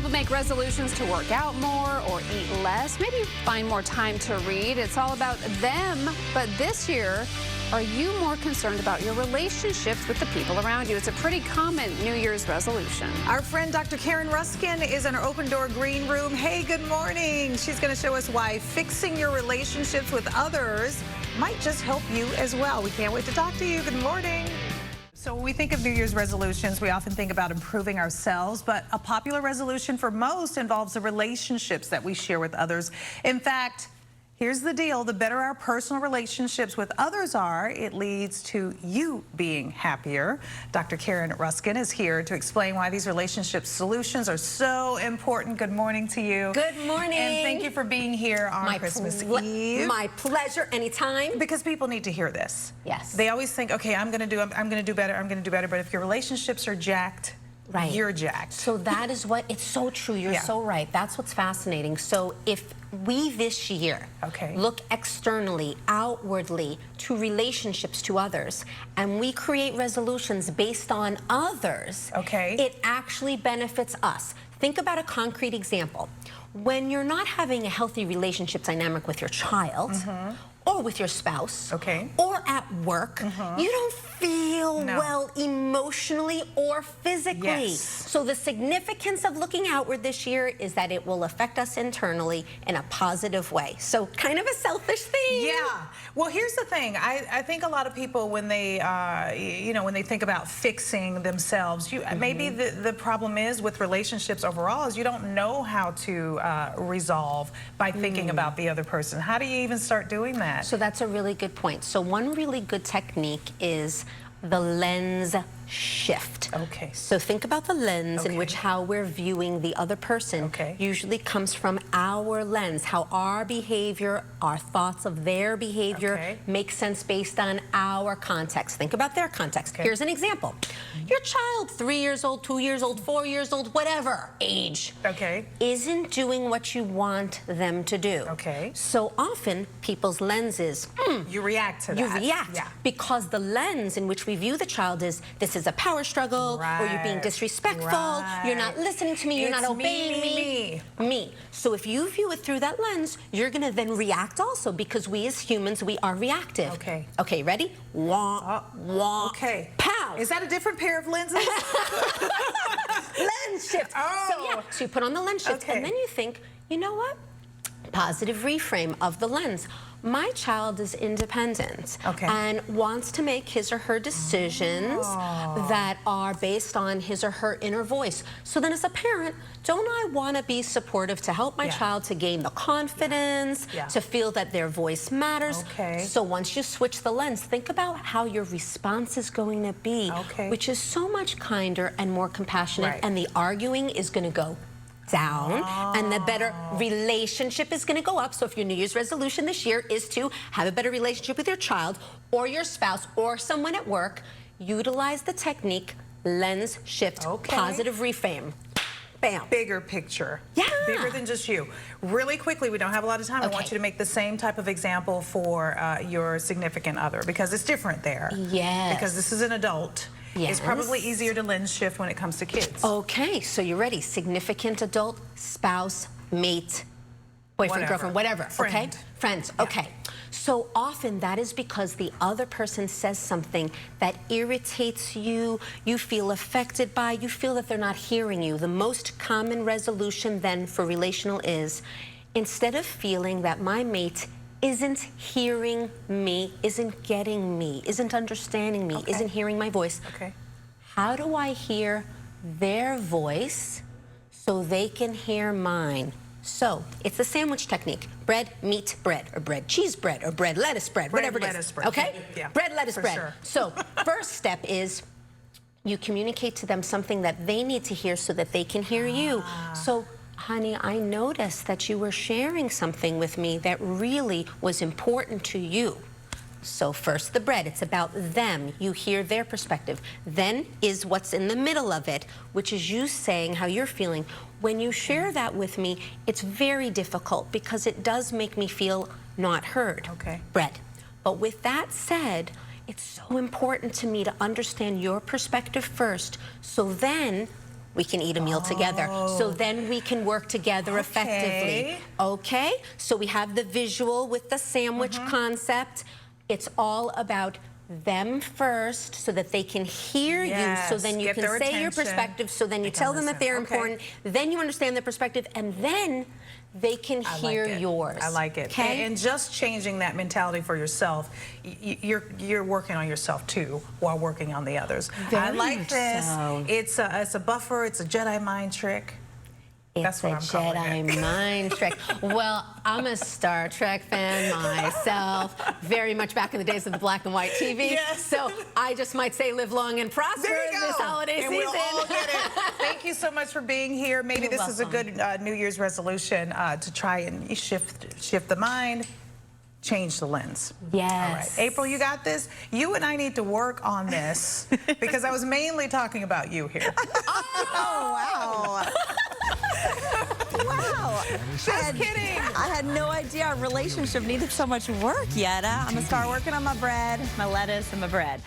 people make resolutions to work out more or eat less, maybe find more time to read. It's all about them. But this year, are you more concerned about your relationships with the people around you? It's a pretty common New Year's resolution. Our friend Dr. Karen Ruskin is in our Open Door Green Room. Hey, good morning. She's going to show us why fixing your relationships with others might just help you as well. We can't wait to talk to you. Good morning. So when we think of New Year's resolutions, we often think about improving ourselves, but a popular resolution for most involves the relationships that we share with others. In fact, here's the deal. The better our personal relationships with others are, it leads to you being happier. Dr. Karen Ruskin is here to explain why these relationship solutions are so important. Good morning to you. Good morning. And thank you for being here on Christmas Eve. My pleasure, anytime. Because people need to hear this. Yes. They always think, okay, I'm going to do better. But if your relationships are jacked, right, you're jacked. So that is what, it's so true. You're so right. That's what's fascinating. So if we this year look externally, outwardly to relationships to others, and we create resolutions based on others, it actually benefits us. Think about a concrete example. When you're not having a healthy relationship dynamic with your child, or with your spouse, or at work, you don't feel well emotionally or physically. So the significance of looking outward this year is that it will affect us internally in a positive way. So kind of a selfish thing. Yeah. Well, here's the thing. I think a lot of people, when they, when they think about fixing themselves, maybe the problem is with relationships overall is you don't know how to resolve by thinking about the other person. How do you even start doing that? So that's a really good point. So one really good technique is the lens shift. So think about the lens in which how we're viewing the other person usually comes from our lens, how our behavior, our thoughts of their behavior make sense based on our context. Think about their context. Here's an example. Your child, 3 years old, 2 years old, 4 years old, whatever age, isn't doing what you want them to do. So often people's lenses, you react to that. You react because the lens in which we view the child is, this is a power struggle, or you're being disrespectful, you're not listening to me, you're not obeying me. So if you view it through that lens, you're gonna then react also, because we as humans, we are reactive. Okay, ready? Wah, wah, pow. Is that a different pair of lenses? Lens shift. So you put on the lens shift, and then you think, you know what? Positive reframe of the lens. My child is independent and wants to make his or her decisions that are based on his or her inner voice. So then as a parent, don't I want to be supportive to help my child to gain the confidence, to feel that their voice matters? So once you switch the lens, think about how your response is going to be, which is so much kinder and more compassionate, and the arguing is going to go down, and the better relationship is going to go up. So if your New Year's resolution this year is to have a better relationship with your child or your spouse or someone at work, utilize the technique lens shift, positive reframe. Bam. Bigger picture. Bigger than just you. Really quickly, we don't have a lot of time. I want you to make the same type of example for your significant other, because it's different there. Because this is an adult. It's probably easier to lens shift when it comes to kids. Okay, so you're ready. Significant adult, spouse, mate, boyfriend, girlfriend, whatever. Friends. So often that is because the other person says something that irritates you, you feel affected by, you feel that they're not hearing you. The most common resolution then for relational is, instead of feeling that my mate isn't hearing me, isn't getting me, isn't understanding me, isn't hearing my voice, how do I hear their voice so they can hear mine? So it's the sandwich technique. Bread, meat, bread, or bread, cheese bread, or bread, lettuce bread, whatever it is. Bread, lettuce, bread. So first step is you communicate to them something that they need to hear so that they can hear you. So, honey, I noticed that you were sharing something with me that really was important to you. So first the bread, it's about them. You hear their perspective. Then is what's in the middle of it, which is you saying how you're feeling. When you share that with me, it's very difficult because it does make me feel not heard. Bread. But with that said, it's so important to me to understand your perspective first, so then we can eat a meal together. So then we can work together effectively. Okay? So we have the visual with the sandwich concept. It's all about them first so that they can hear you, so then you can say your perspective, so then you tell them that they're important, then you understand their perspective, and then they can hear yours. I like it. Okay? And just changing that mentality for yourself, you're working on yourself too while working on the others. I like this. So. It's a buffer. It's a Jedi mind trick. It's a Jedi mind trick. Well, I'm a Star Trek fan myself, very much back in the days of the black and white TV. Yes. So I just might say live long and prosper this holiday season. We'll all get it. Thank you so much for being here. Maybe this is a good New Year's resolution to try and shift the mind, change the lens. Yes. All right. April, you got this? You and I need to work on this because I was mainly talking about you here. Oh, wow. Wow. Just kidding. I had no idea our relationship needed so much work yet. I'm going to start working on my bread, my lettuce, and my bread.